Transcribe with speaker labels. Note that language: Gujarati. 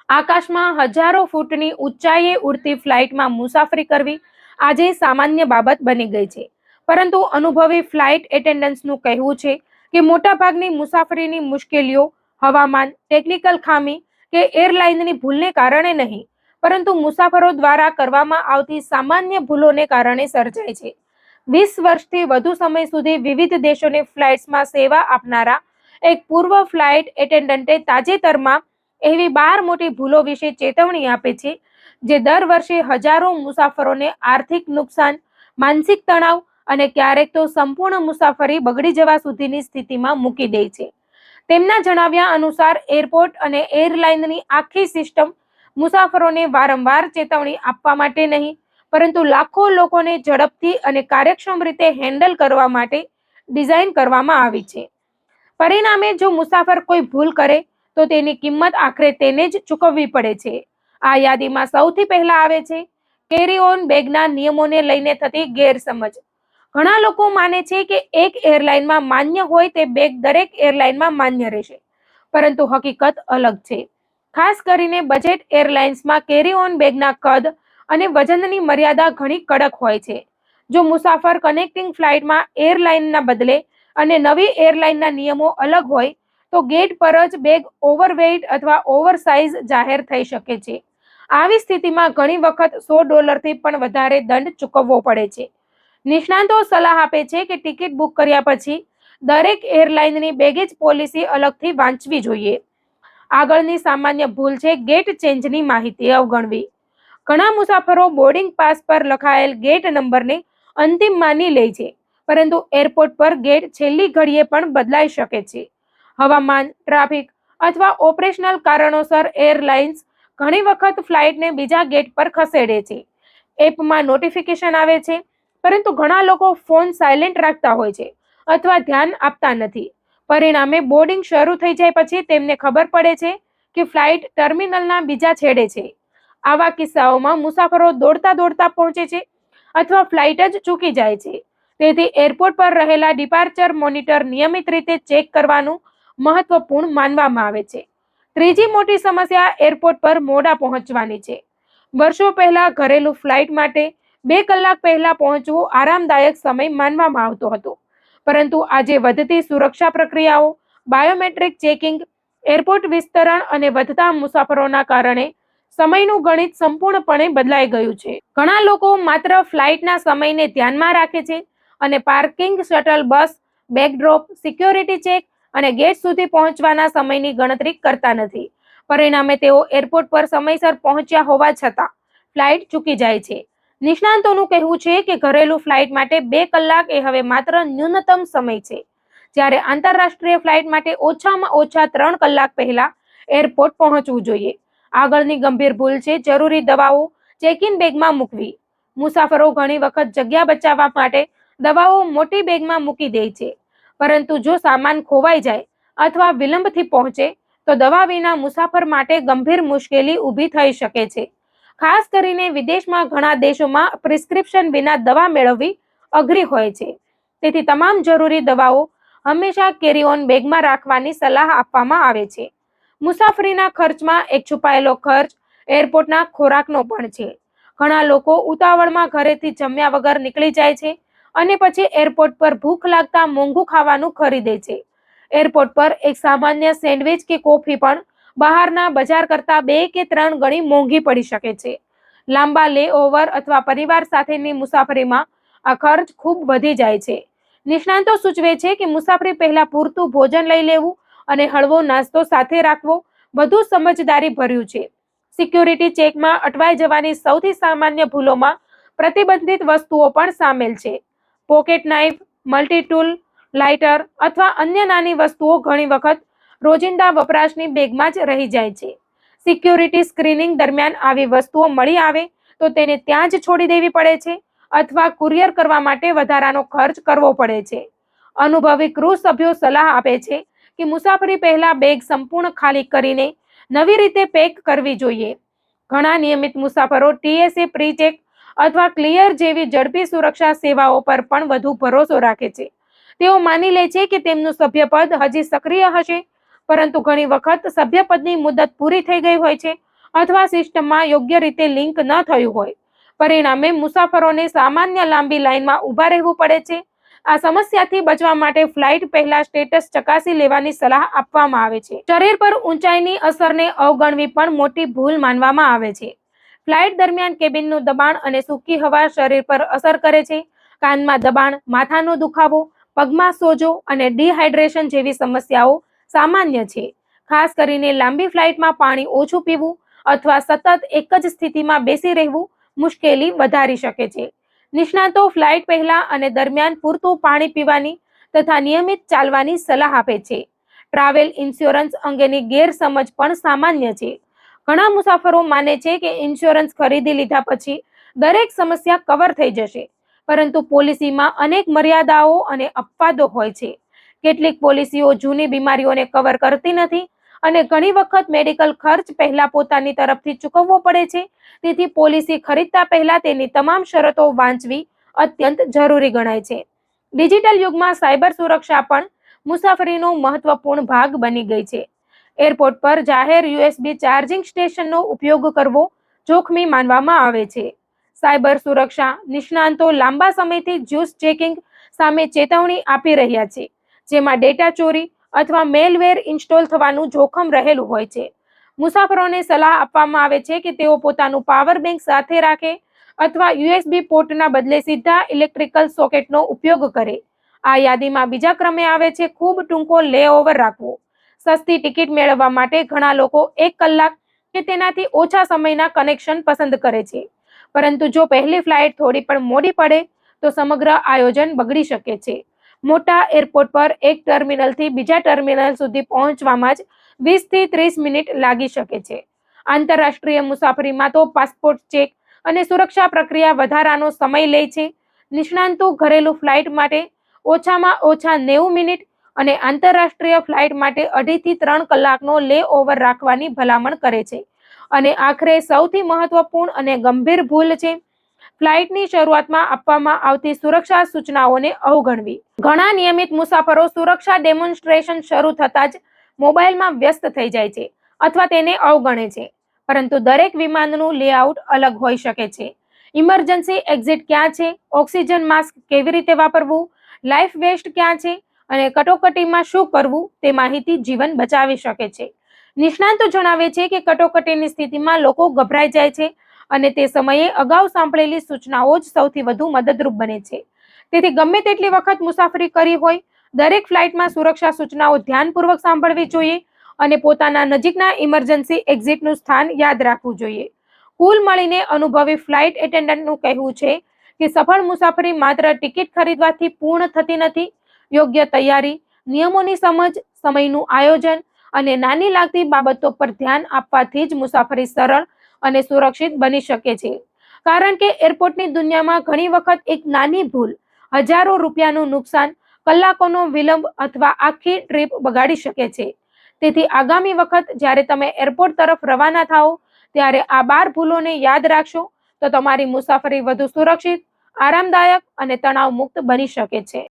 Speaker 1: આકાશમાં હજારો ફૂટની ઊંચાઈએ ઉડતી ફ્લાઇટમાં મુસાફરી કરવી આજે સામાન્ય બાબત બની ગઈ છે. પરંતુ અનુભવી ફ્લાઇટ એટેન્ડન્ટ્સનું કહેવું છે કે મોટાભાગની મુસાફરીની મુશ્કેલીઓ હવામાન, ટેકનિકલ ખામી કે એરલાઇનની ભૂલને કારણે નહીં, પરંતુ મુસાફરો દ્વારા કરવામાં આવતી સામાન્ય ભૂલોને કારણે સર્જાય છે. 20 વર્ષથી વધુ સમય સુધી વિવિધ દેશોની ફ્લાઇટ્સમાં સેવા આપનારા એક પૂર્વ ફ્લાઇટ એટેન્ડન્ટે તાજેતરમાં એવી 12 મોટી ભૂલો વિશે ચેતવણી આપે છે જે દર વર્ષે હજારો મુસાફરોને આર્થિક નુકસાન, માનસિક તણાવ અને ક્યારેક તો સંપૂર્ણ મુસાફરી બગડી જવા સુધીની સ્થિતિમાં મૂકી દે છે. તેમના જણાવ્યા અનુસાર એરપોર્ટ અને એરલાઇનની આખી સિસ્ટમ મુસાફરોને વારંવાર ચેતવણી આપવા માટે નહીં, પરંતુ લાખો લોકોને ઝડપથી અને કાર્યક્ષમ રીતે હેન્ડલ કરવા માટે ડિઝાઇન કરવામાં આવી છે. પરિણામે જો મુસાફર કોઈ ભૂલ કરે તો તેની કિંમત આખરે તેને જ ચૂકવવી પડે છે. આ યાદીમાં સૌથી પહેલા આવે છે કેરી ઓન બેગના નિયમોને લઈને થતી ગેરસમજ. ઘણા લોકો માને છે કે એક એરલાઇનમાં માન્ય હોય તે બેગ દરેક એરલાઇનમાં માન્ય રહેશે, પરંતુ હકીકત અલગ છે. ખાસ કરીને બજેટ એરલાઇન્સમાં કેરી ઓન બેગના કદ અને વજનની મર્યાદા ઘણી કડક હોય છે. જો મુસાફર કનેક્ટિંગ ફ્લાઇટમાં એરલાઇનના બદલે અને નવી એરલાઇનના નિયમો અલગ હોય તો ગેટ પર જ બેગ ઓવરવેઇટ અથવા ઓવરસાઇઝ જાહેર થઈ શકે છે. આવી સ્થિતિમાં ઘણી વખત $100થી પણ વધારે દંડ ચૂકવવો પડે છે. નિષ્ણાતો સલાહ આપે છે કે ટિકિટ બુક કર્યા પછી દરેક એરલાઇનની બેગેજ પોલિસી અલગથી વાંચવી જોઈએ. આગળની સામાન્ય ભૂલ છે ગેટ ચેન્જની માહિતી અવગણવી. ઘણા મુસાફરો બોર્ડિંગ પાસ પર લખાયેલ ગેટ નંબરને અંતિમ માની લે છે, પરંતુ એરપોર્ટ પર ગેટ છેલ્લી ઘડીએ પણ બદલાઈ શકે છે. હવામાન, ટ્રાફિક અથવા ઓપરેશનલ કારણોસર એરલાઇન્સ ઘણી વખત ફ્લાઇટને બીજા ગેટ પર ખસેડે છે. એપમાં નોટિફિકેશન આવે છે, પરંતુ ઘણા લોકો ફોન સાયલેન્ટ રાખતા હોય છે અથવા ધ્યાન આપતા નથી. પરિણામે બોર્ડિંગ શરૂ થઈ જાય પછી તેમને ખબર પડે છે કે ફ્લાઇટ ટર્મિનલના બીજા છેડે છે. આવા કિસ્સાઓમાં મુસાફરો દોડતા દોડતા પહોંચે છે અથવા ફ્લાઇટ જ ચૂકી જાય છે. તેથી એરપોર્ટ પર રહેલા ડિપાર્ચર મોનિટર નિયમિત રીતે ચેક કરવાનું મહત્વપૂર્ણ માનવામાં આવે છે. ત્રીજી મોટી સમસ્યા એરપોર્ટ પર મોડા પહોંચવાની છે. વર્ષો પહેલા ઘરેલું ફ્લાઇટ માટે 2 કલાક પહેલા પહોંચવું આરામદાયક સમય માનવામાં આવતો હતો, પરંતુ આજે વધતી સુરક્ષા પ્રક્રિયાઓ, બાયોમેટ્રિક ચેકિંગ, એરપોર્ટ વિસ્તરણ અને વધતા મુસાફરોના કારણે સમયનું ગણિત સંપૂર્ણપણે બદલાઈ ગયું છે. ઘણા લોકો માત્ર ફ્લાઇટના સમયને ધ્યાનમાં રાખે છે અને પાર્કિંગ, શટલ બસ, બેકડ્રોપ, સિક્યોરિટી ચેક અને ગેટ સુધી પહોંચવાના સમયની ગણતરી કરતા નથી. પરિણામે તેઓ એરપોર્ટ પર સમયસર પહોંચ્યા હોવા છતાં ફ્લાઇટ ચૂકી જાય છે. નિષ્ણાતોનું કહેવું છે કે ઘરેલું ફ્લાઇટ માટે 2 કલાક એ હવે માત્ર ન્યૂનતમ સમય છે, જ્યારે આંતરરાષ્ટ્રીય ફ્લાઇટ માટે ઓછામાં ઓછા 3 કલાક પહેલા એરપોર્ટ પહોંચવું જોઈએ. આગળની ગંભીર ભૂલ છે જરૂરી દવાઓ ચેક-ઇન બેગમાં મૂકવી. મુસાફરો ઘણી વખત જગ્યા બચાવવા માટે દવાઓ મોટી બેગમાં મૂકી દે છે, પરંતુ જો સામાન ખોવાઈ જાય અથવા વિલંબથી પહોંચે તો દવા વિના મુસાફર માટે ગંભીર મુશ્કેલી ઊભી થઈ શકે છે. ખાસ કરીને વિદેશમાં ઘણા દેશોમાં પ્રિસ્ક્રિપ્શન વિના દવા મેળવવી અઘરી હોય છે. તેથી તમામ જરૂરી દવાઓ હંમેશા કેરી ઓન બેગમાં રાખવાની સલાહ આપવામાં આવે છે. મુસાફરીના ખર્ચમાં એક છુપાયેલો ખર્ચ એરપોર્ટના ખોરાકનો પણ છે. ઘણા લોકો ઉતાવળમાં ઘરેથી જમ્યા વગર નીકળી જાય છે અને પછી એરપોર્ટ પર ભૂખ લાગતા મોંઘું ખાવાનું ખરીદે છે. એરપોર્ટ પર એક સામાન્ય સેન્ડવિચ કે કોફી પણ બહારના બજાર કરતાં 2 કે 3 ગણી મોંઘી પડી શકે છે. લાંબા લેઓવર અથવા પરિવાર સાથેની મુસાફરીમાં આ ખર્ચ ખૂબ વધી જાય છે. નિષ્ણાતો સૂચવે છે કે મુસાફરી પહેલા પૂરતું ભોજન લઈ લેવું અને હળવો નાસ્તો સાથે રાખવો વધુ સમજદારી ભર્યું છે. સિક્યોરિટી ચેકમાં અટવાઈ જવાની સૌથી સામાન્ય ભૂલોમાં પ્રતિબંધિત વસ્તુઓ પણ સામેલ છે. Pocket knife, multi tool, lighter અથવા અન્ય નાની વસ્તુઓ ઘણી વખત રોજિંદા વપરાશની બેગમાં જ રહી જાય છે. સિક્યોરિટી સ્ક્રીનિંગ દરમિયાન આવી વસ્તુઓ મળી આવે તો તેને ત્યાં જ છોડી દેવી પડે છે અથવા કુરિયર કરવા માટે વધારાનો ખર્ચ કરવો પડે છે. અનુભવી ક્રૂ સભ્યો સલાહ આપે છે કે મુસાફરી પહેલા બેગ સંપૂર્ણ ખાલી કરીને નવી રીતે પેક કરવી જોઈએ. ઘણા નિયમિત મુસાફરો TSA પ્રી-ચેક અથવા ક્લિયર જેવી ઝડપી સુરક્ષા સેવાઓ પર પણ વધુ ભરોસો રાખે છે. તેઓ માની લે છે કે તેમનું સભ્યપદ હજી સક્રિય હશે, પરંતુ ઘણી વખત સભ્યપદની મુદત પૂરી થઈ ગઈ હોય છે અથવા સિસ્ટમમાં યોગ્ય રીતે લિંક ન થયું હોય. પરિણામે મુસાફરોને સામાન્ય લાંબી લાઇનમાં ઊભા રહેવું પડે છે. આ સમસ્યાથી બચવા માટે ફ્લાઇટ પહેલા સ્ટેટસ ચકાસી લેવાની સલાહ આપવામાં આવે છે. શરીર પર ઊંચાઈની અસરને અવગણવી પણ મોટી ભૂલ માનવામાં આવે છે. ફ્લાઇટ દરમિયાન કેબિનનું દબાણ અને સૂકી હવા શરીર પર અસર કરે છે. કાનમાં દબાણ, માથાનો દુખાવો, પગમાં સોજો અને ડિહાઇડ્રેશન જેવી સમસ્યાઓ સામાન્ય છે. ખાસ કરીને લાંબી ફ્લાઇટમાં પાણી ઓછું પીવું અથવા સતત એક જ સ્થિતિમાં બેસી રહેવું મુશ્કેલી વધારી શકે છે. નિષ્ણાતો ફ્લાઇટ પહેલા અને દરમિયાન પૂરતું પાણી પીવાની તથા નિયમિત ચાલવાની સલાહ આપે છે. ટ્રાવેલ ઇન્સ્યોરન્સ અંગેની ગેરસમજ પણ સામાન્ય છે. ઘણા મુસાફરો માને છે કે ઇન્સ્યોરન્સ ખરીદી લીધા પછી દરેક સમસ્યા કવર થઈ જશે, પરંતુ પોલિસીમાં અનેક મર્યાદાઓ અને અપવાદો હોય છે. કેટલીક પોલિસીઓ જૂની બીમારીઓને કવર કરતી નથી અને ઘણી વખત મેડિકલ ખર્ચ પહેલા પોતાની તરફથી ચૂકવવો પડે છે. તેથી પોલિસી ખરીદતા પહેલા તેની તમામ શરતો વાંચવી અત્યંત જરૂરી ગણાય છે. ડિજિટલ યુગમાં સાયબર સુરક્ષા પણ મુસાફરીનો મહત્વપૂર્ણ ભાગ બની ગઈ છે. એરપોર્ટ પર જાહેર USB ચાર્જિંગ સ્ટેશનનો ઉપયોગ કરવો જોખમી માનવામાં આવે છે. સાયબર સુરક્ષા નિષ્ણાંતો લાંબા સમયથી જ્યુસ ચેકિંગ સામે ચેતવણી આપી રહ્યા છે, જેમાં ડેટા ચોરી અથવા મેલવેર ઇન્સ્ટોલ થવાનું જોખમ રહેલું હોય છે. મુસાફરોને સલાહ આપવામાં આવે છે કે તેઓ પોતાનું પાવર બેંક સાથે રાખે અથવા USB પોર્ટના બદલે સીધા ઇલેક્ટ્રિકલ સોકેટનો ઉપયોગ કરે. આ યાદીમાં બીજા ક્રમે આવે છે ખૂબ ટૂંકો લેઓવર રાખવો. સસ્તી ટિકિટ મેળવવા માટે ઘણા લોકો 1 કલાક કે તેનાથી ઓછા સમયના કનેક્શન પસંદ કરે છે. પરંતુ જો પહેલી ફ્લાઇટ થોડી પણ મોડી પડે તો સમગ્ર આયોજન બગડી શકે છે. મોટા એરપોર્ટ પર એક ટર્મિનલથી બીજા ટર્મિનલ સુધી પહોંચવામાં જ 20 થી 30 મિનિટ લાગી શકે છે. આંતરરાષ્ટ્રીય મુસાફરીમાં તો પાસપોર્ટ ચેક અને સુરક્ષા પ્રક્રિયા વધારાનો સમય લે છે. નિષ્ણાંતો ઘરેલું ફ્લાઇટ માટે ઓછામાં ઓછા 90 મિનિટ અને આંતરરાષ્ટ્રીય ફ્લાઇટ માટે 2.5 થી 3 કલાકનો લેઓવર રાખવાની ભલામણ કરે છે. અને આખરે સૌથી મહત્વપૂર્ણ અને ગંભીર ભૂલ છે ફ્લાઇટની શરૂઆતમાં આપવામાં આવતી સુરક્ષા સૂચનાઓને અવગણવી. ઘણા નિયમિત મુસાફરો સુરક્ષા ડેમોન્સ્ટ્રેશન શરૂ થતાં જ મોબાઈલમાં વ્યસ્ત થઈ જાય છે અથવા તેને અવગણે છે. પરંતુ દરેક વિમાનનું લેઆઉટ અલગ હોઈ શકે છે. ઇમરજન્સી એક્ઝિટ ક્યાં છે, ઓક્સિજન માસ્ક કેવી રીતે વાપરવું, લાઈફ વેસ્ટ ક્યાં છે અને કટોકટીમાં શું કરવું તે માહિતી જીવન બચાવી શકે છે. નિષ્ણાંતો જણાવે છે કે કટોકટીની સ્થિતિમાં લોકો ગભરાઈ જાય છે અને તે સમયે અગાઉ સાંભળેલી સૂચનાઓ જ સૌથી વધુ મદદરૂપ બને છે. તેથી ગમે તેટલી વખત મુસાફરી કરી હોય, દરેક ફ્લાઇટમાં સુરક્ષા સૂચનાઓ ધ્યાનપૂર્વક સાંભળવી જોઈએ અને પોતાના નજીકના ઇમરજન્સી એક્ઝિટનું સ્થાન યાદ રાખવું જોઈએ. કુલ મળીને અનુભવી ફ્લાઇટ એટેન્ડન્ટનું કહેવું છે કે સફળ મુસાફરી માત્ર ટિકિટ ખરીદવાથી પૂર્ણ થતી નથી. યોગ્ય તૈયારી, નિયમોની સમજ, સમયનું આયોજન અને નાની લાગતી બાબતો પર ધ્યાન આપવાથી જ મુસાફરી સરળ અને સુરક્ષિત બની શકે છે. કારણ કે એરપોર્ટની દુનિયામાં ઘણી વખત એક નાની ભૂલ હજારો રૂપિયાનું નુકસાન, કલાકોનો વિલંબ અથવા આખી ટ્રીપ બગાડી શકે છે. તેથી આગામી વખત જ્યારે તમે એરપોર્ટ તરફ રવાના થાઓ ત્યારે આ 12 ભૂલોને યાદ રાખશો તો તમારી મુસાફરી વધુ સુરક્ષિત, આરામદાયક અને તણાવ મુક્ત બની શકે છે.